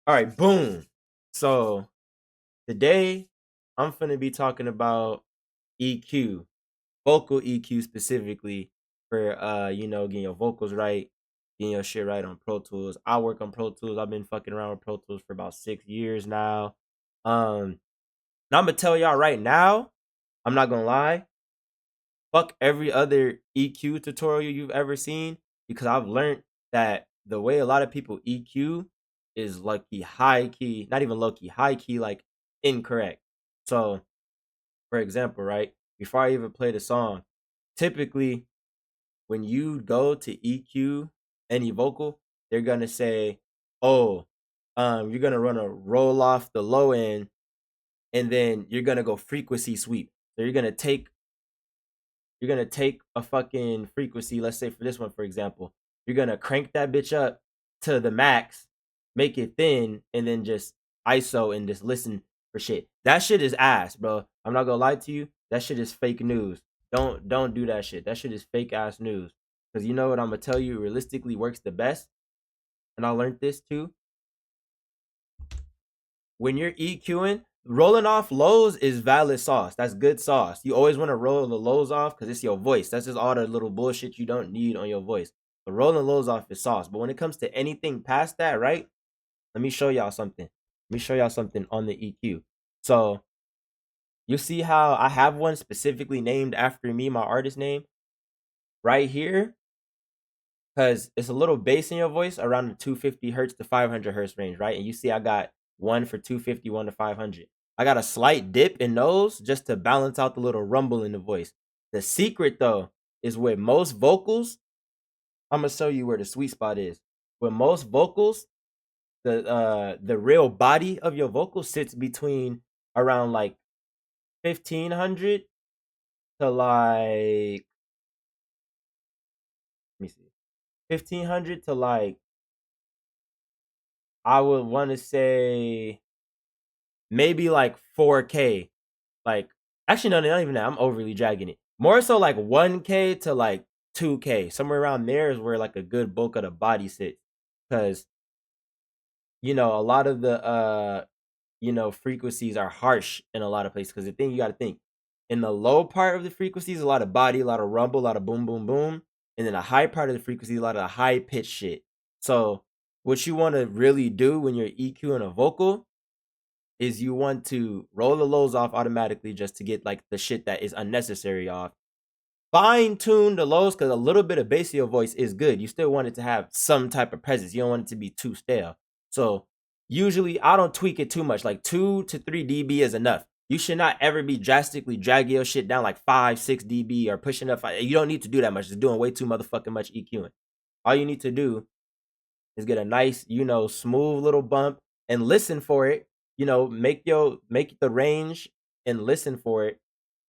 All right, boom. So today I'm finna be talking about EQ, vocal EQ specifically for getting your vocals right, getting your shit right on Pro Tools. I work on Pro Tools. I've been fucking around with Pro Tools for about 6 years now. And I'm gonna tell y'all right now, I'm not gonna lie, fuck every other EQ tutorial you've ever seen because I've learned that the way a lot of people EQ is lucky high key, not even low key, high key, like incorrect. So, for example, right before I even play the song, typically when you go to EQ any vocal, they're gonna say, "Oh, you're gonna run a roll off the low end, and then you're gonna go frequency sweep." So you're gonna take a fucking frequency, let's say for this one, for example, you're gonna crank that bitch up to the max, make it thin, and then just ISO and just listen for shit. That shit is ass, bro. I'm not gonna lie to you. That shit is fake news. Don't do that shit. That shit is fake ass news. Cause you know what I'm gonna tell you realistically works the best, and I learned this too. When you're EQing, rolling off lows is valid sauce. That's good sauce. You always want to roll the lows off because it's your voice. That's just all the little bullshit you don't need on your voice. But rolling lows off is sauce. But when it comes to anything past that, right? Let me show y'all something. Let me show y'all something on the EQ. So you see how I have one specifically named after me, my artist name, right here, because it's a little bass in your voice around the 250 hertz to 500 hertz range, right? And you see I got one for 250, one to 500. I got a slight dip in those just to balance out the little rumble in the voice. The secret though is with most vocals, I'm gonna show you where the sweet spot is. With most vocals, the real body of your vocal sits between around like 1500 to like, let me see, 1500 to like, I would want to say maybe like 4K. Like, actually, no, not even that. I'm overly dragging it. More so like 1K to like 2K. Somewhere around there is where like a good bulk of the body sits. Because, a lot of the frequencies are harsh in a lot of places. Because the thing you gotta think, in the low part of the frequencies, a lot of body, a lot of rumble, a lot of boom, boom, boom. And then the high part of the frequency, a lot of high pitch shit. So what you want to really do when you're EQing a vocal is you want to roll the lows off automatically just to get like the shit that is unnecessary off. Fine tune the lows because a little bit of bass in your voice is good. You still want it to have some type of presence. You don't want it to be too stale. So usually I don't tweak it too much. Like 2 to 3 dB is enough. You should not ever be drastically dragging your shit down like 5, 6 dB or pushing up. You don't need to do that much. It's doing way too motherfucking much EQing. All you need to do is get a nice, smooth little bump and listen for it. Make the range and listen for it,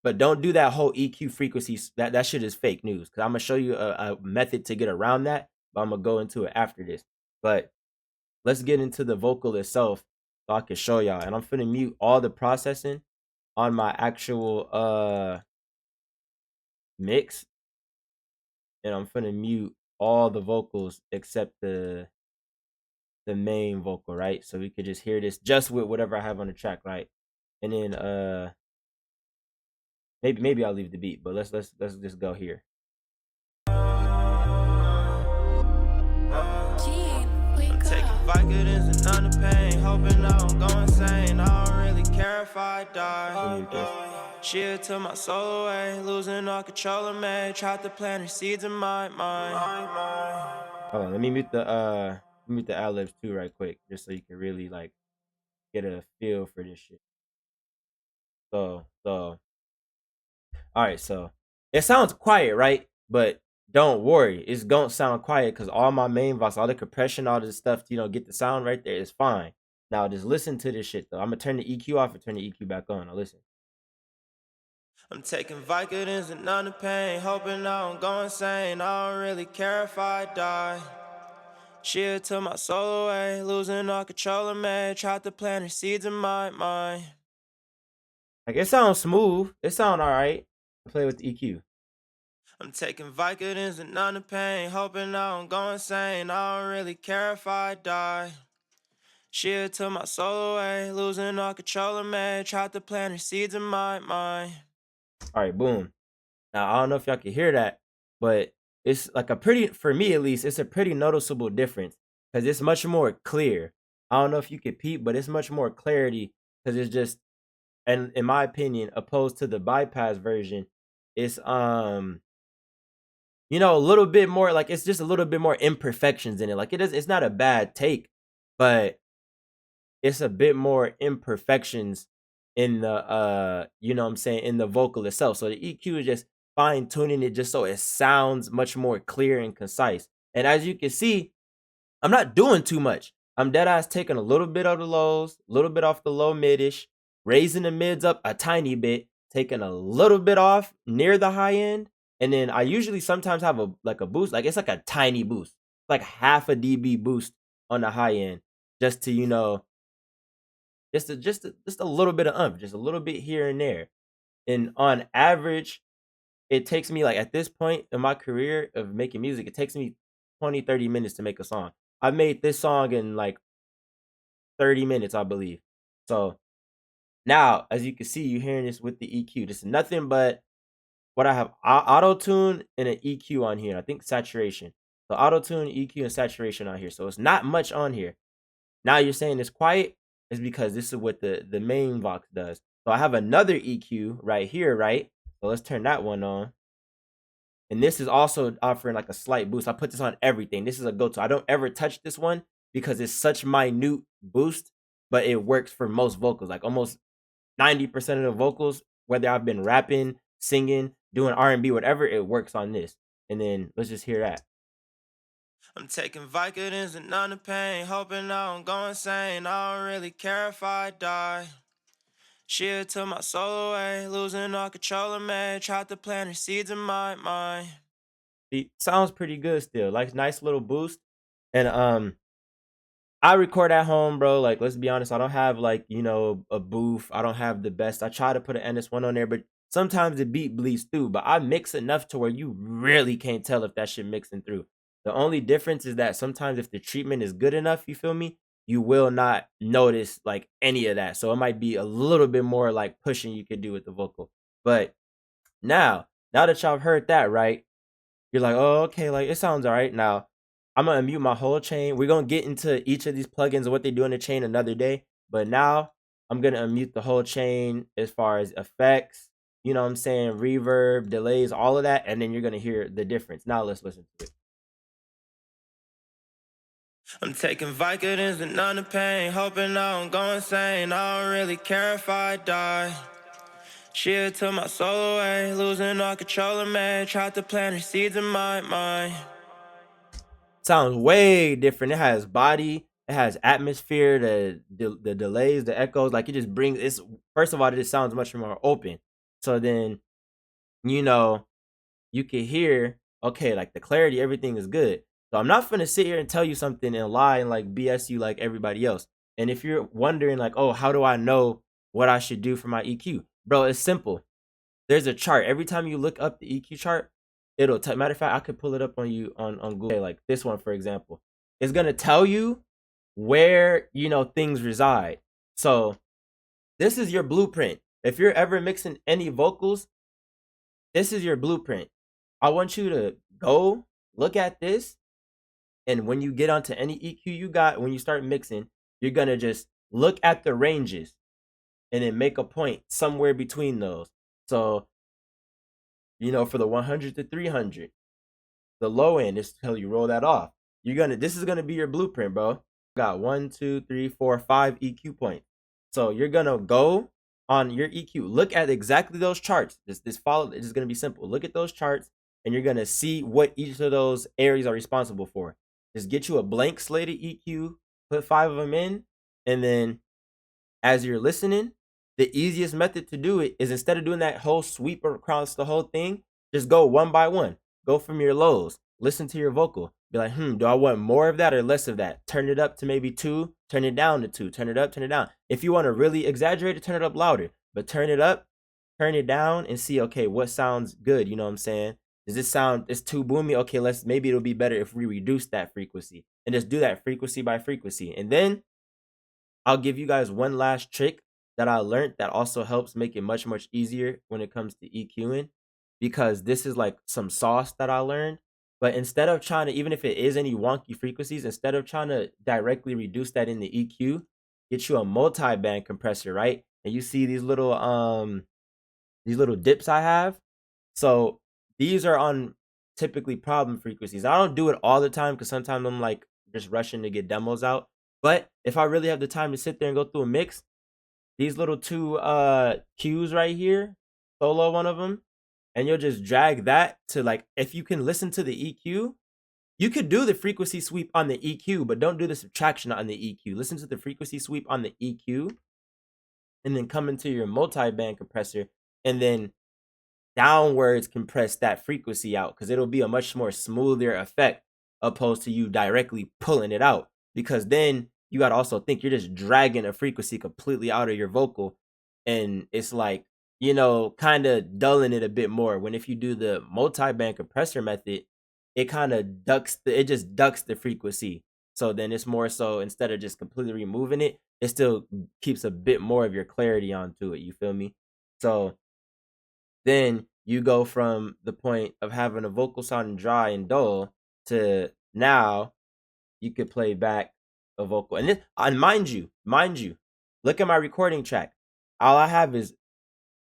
but don't do that whole EQ frequency. That shit is fake news. Cause I'm gonna show you a method to get around that, but I'm gonna go into it after this. But let's get into the vocal itself so I can show y'all. And I'm finna mute all the processing on my actual mix, and I'm finna mute all the vocals except the main vocal, right? So we could just hear this just with whatever I have on the track, right? And then maybe I'll leave the beat, but let's just go here. Vicodins and none of pain, hoping I don't go insane. I don't really care if I die. Cheer to my soul away, losing all control of me. Tried to plant her seeds in my mind. Hold on, let me mute the ad libs too, right quick, just so you can really like get a feel for this shit. So, all right, so it sounds quiet, right? But don't worry, it's gonna sound quiet because all my main voice, all the compression, all this stuff, get the sound right there is fine. Now just listen to this shit though. I'm gonna turn the EQ off and turn the EQ back on. Now listen. I'm taking Vicodins and none of pain, hoping I don't go insane. I don't really care if I die. Cheer to my soul away, losing all control of me. Tried to plant her seeds in my mind. Like, it sounds smooth. It sound alright. Play with the EQ. I'm taking Vicodins and none of pain, hoping I don't go insane. I don't really care if I die. She took my soul away, losing all control of me. Tried to plant her seeds in my mind. All right, boom. Now I don't know if y'all can hear that, but it's like a pretty, for me at least, it's a pretty noticeable difference because it's much more clear. I don't know if you could peep, but it's much more clarity because it's just, and in my opinion, opposed to the bypass version, it's you know, a little bit more like it's just a little bit more imperfections in it. Like it's not a bad take, but it's a bit more imperfections in the you know what I'm saying, in the vocal itself. So the EQ is just fine tuning it just so it sounds much more clear and concise. And as you can see, I'm not doing too much. I'm dead ass taking a little bit of the lows, a little bit off the low midish, raising the mids up a tiny bit, taking a little bit off near the high end, and then I usually sometimes have a like a boost, like it's like a tiny boost, like half a dB boost on the high end, just to, you know, just a little bit of just a little bit here and there. And on average, it takes me, like, at this point in my career of making music, it takes me 20-30 minutes to make a song. I made this song in like 30 minutes, I believe. So now, as you can see, you're hearing this with the EQ. This is nothing but what I have: auto tune and an EQ on here. I think saturation. So auto tune, EQ, and saturation on here. So it's not much on here. Now you're saying it's quiet, is because this is what the main Vox does. So I have another EQ right here, right? So let's turn that one on. And this is also offering like a slight boost. I put this on everything. This is a go-to. I don't ever touch this one because it's such minute boost, but it works for most vocals. Like almost 90% of the vocals, whether I've been rapping, singing, doing R&B, whatever, it works on this. And then let's just hear that. I'm taking Vicodins and none of pain, hoping I don't go insane. I don't really care if I die. She took my soul away, losing all control of me. Tried to plant her seeds in my mind. It sounds pretty good still. Like nice little boost. And I record at home, bro. Like, let's be honest, I don't have like, you know, a booth. I don't have the best. I try to put an NS1 on there, but sometimes the beat bleeds through. But I mix enough to where you really can't tell if that shit mixing through. The only difference is that sometimes if the treatment is good enough, you feel me, you will not notice like any of that. So it might be a little bit more like pushing you could do with the vocal. But now that y'all have heard that, right? You're like, oh, okay, like it sounds all right. Now I'm gonna mute my whole chain. We're gonna get into each of these plugins and what they do in the chain another day. But now I'm gonna unmute the whole chain as far as effects, you know what I'm saying, reverb, delays, all of that, and then you're gonna hear the difference. Now let's listen to it. I'm taking Vicodins and none of pain, hoping I don't go insane. I don't really care if I die. She took my soul away, losing all control of me. Tried to plant her seeds in my mind. Sounds way different. It has body, it has atmosphere, the delays, the echoes. Like it just brings. It's, first of all, it just sounds much more open. So then, you know, you can hear, okay, like the clarity, everything is good. So I'm not gonna sit here and tell you something and lie and like BS you like everybody else. And if you're wondering like, oh, how do I know what I should do for my EQ, bro? It's simple. There's a chart. Every time you look up the EQ chart, it'll matter of fact, I could pull it up on you on Google. Okay, like this one, for example. It's gonna tell you where, you know, things reside. So this is your blueprint. If you're ever mixing any vocals, this is your blueprint. I want you to go look at this, and when you get onto any EQ you got, when you start mixing, you're gonna just look at the ranges and then make a point somewhere between those. So, you know, for the 100 to 300, the low end is till you roll that off. This is gonna be your blueprint, bro. Got 1, 2, 3, 4, 5 EQ points. So you're gonna go on your EQ. Look at exactly those charts. This is gonna be simple. Look at those charts, and you're gonna see what each of those areas are responsible for. Just get you a blank slate of EQ, put 5 of them in, and then as you're listening, the easiest method to do it is, instead of doing that whole sweep across the whole thing, just go one by one. Go from your lows. Listen to your vocal. Be like, do I want more of that or less of that? Turn it up to maybe 2. Turn it down to 2. Turn it up, turn it down. If you want to really exaggerate it, turn it up louder. But turn it up, turn it down, and see, okay, what sounds good? You know what I'm saying? Does this sound, it's too boomy? Okay, maybe it'll be better if we reduce that frequency. And just do that frequency by frequency. And then I'll give you guys one last trick that I learned that also helps make it much, much easier when it comes to EQing, because this is like some sauce that I learned. But instead of trying to, even if it is any wonky frequencies, instead of trying to directly reduce that in the EQ, get you a multi-band compressor, right? And you see these little dips I have. So these are on typically problem frequencies. I don't do it all the time because sometimes I'm like just rushing to get demos out. But if I really have the time to sit there and go through a mix, these little two cues right here, solo one of them, and you'll just drag that to, like, if you can listen to the EQ, you could do the frequency sweep on the EQ, but don't do the subtraction on the EQ. Listen to the frequency sweep on the EQ and then come into your multi-band compressor and then downwards compress that frequency out, because it'll be a much more smoother effect opposed to you directly pulling it out, because then you got to also think you're just dragging a frequency completely out of your vocal, and it's like, kind of dulling it a bit more, when if you do the multi-band compressor method, it kind of it just ducks the frequency. So then it's more so, instead of just completely removing it, it still keeps a bit more of your clarity onto it, you feel me? So then you go from the point of having a vocal sounding dry and dull to now you could play back a vocal. And then, and mind you, look at my recording track. All I have is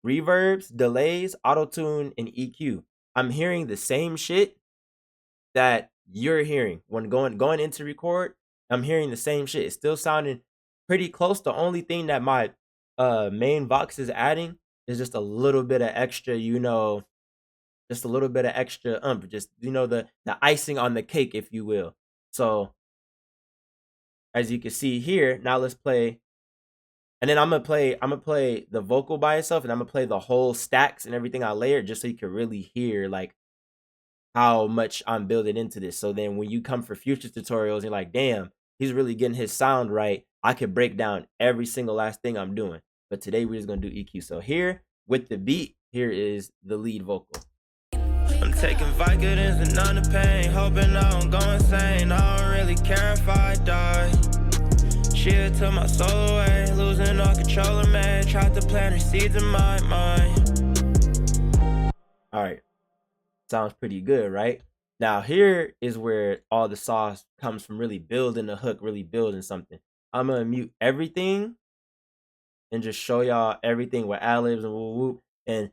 reverbs, delays, auto-tune, and EQ. I'm hearing the same shit that you're hearing when going into record. I'm hearing the same shit. It's still sounding pretty close. The only thing that my main Vox is adding is just a little bit of extra, just a little bit of extra just the icing on the cake, if you will. So as you can see here, now let's play, and then I'm gonna play the vocal by itself, and I'm gonna play the whole stacks and everything I layered, just so you can really hear like how much I'm building into this. So then when you come for future tutorials, you're like, damn, he's really getting his sound right. I could break down every single last thing I'm doing. But today we're just gonna do EQ. So here with the beat, here is the lead vocal. I'm taking Vicodins and none of pain, hoping I don't go insane. I don't really care if I die. Shit to my soul away, losing all control of me. Tried to plant her seeds in my mind. All right. Sounds pretty good, right? Now here is where all the sauce comes from, really building the hook, really building something. I'm gonna mute everything and just show y'all everything with ad-libs and whoop whoop. And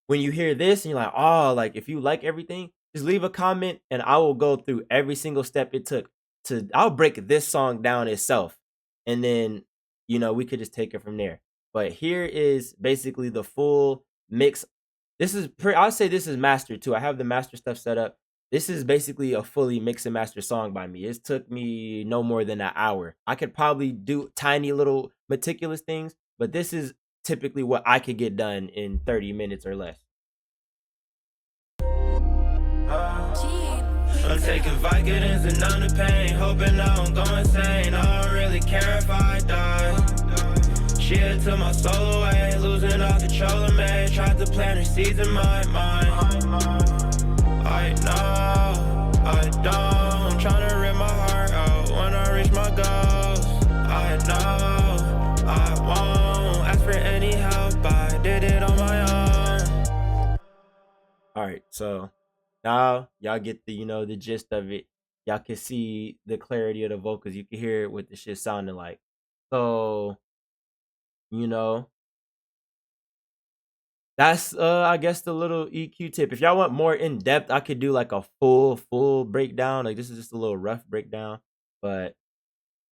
when you hear this and you're like, oh, like if you like everything, just leave a comment and I will go through every single step it took I'll break this song down itself. And then, we could just take it from there. But here is basically the full mix. This is I'll say this is mastered too. I have the master stuff set up. This is basically a fully mix and master song by me. It took me no more than an hour. I could probably do tiny little meticulous things, but this is typically what I could get done in 30 minutes or less. I'm taking Vicodins and none of pain, hoping I don't go insane. I don't really care if I die. Shit to my soul away, losing all control of me. Tried to plant her seeds in my mind. I know, I don't. I'm trying to rip my heart out when I reach my goals. I know, I won't ask for any help. I did it on my own. All right, so now y'all get the gist of it. Y'all can see the clarity of the vocals. You can hear what the shit sounding like. So, that's I guess the little EQ tip. If y'all want more in depth, I could do like a full breakdown. Like this is just a little rough breakdown, but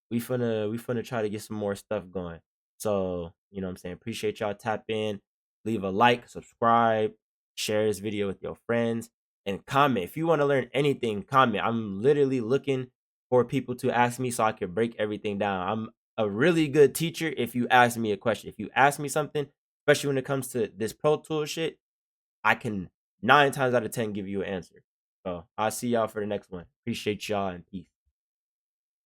we finna try to get some more stuff going. So, what I'm saying? Appreciate y'all. Tap in, leave a like, subscribe, share this video with your friends, and comment. If you want to learn anything, comment. I'm literally looking for people to ask me so I can break everything down. I'm a really good teacher if you ask me a question. If you ask me something, especially when it comes to this Pro Tools shit, I can 9 times out of 10 give you an answer. So I'll see y'all for the next one. Appreciate y'all and peace.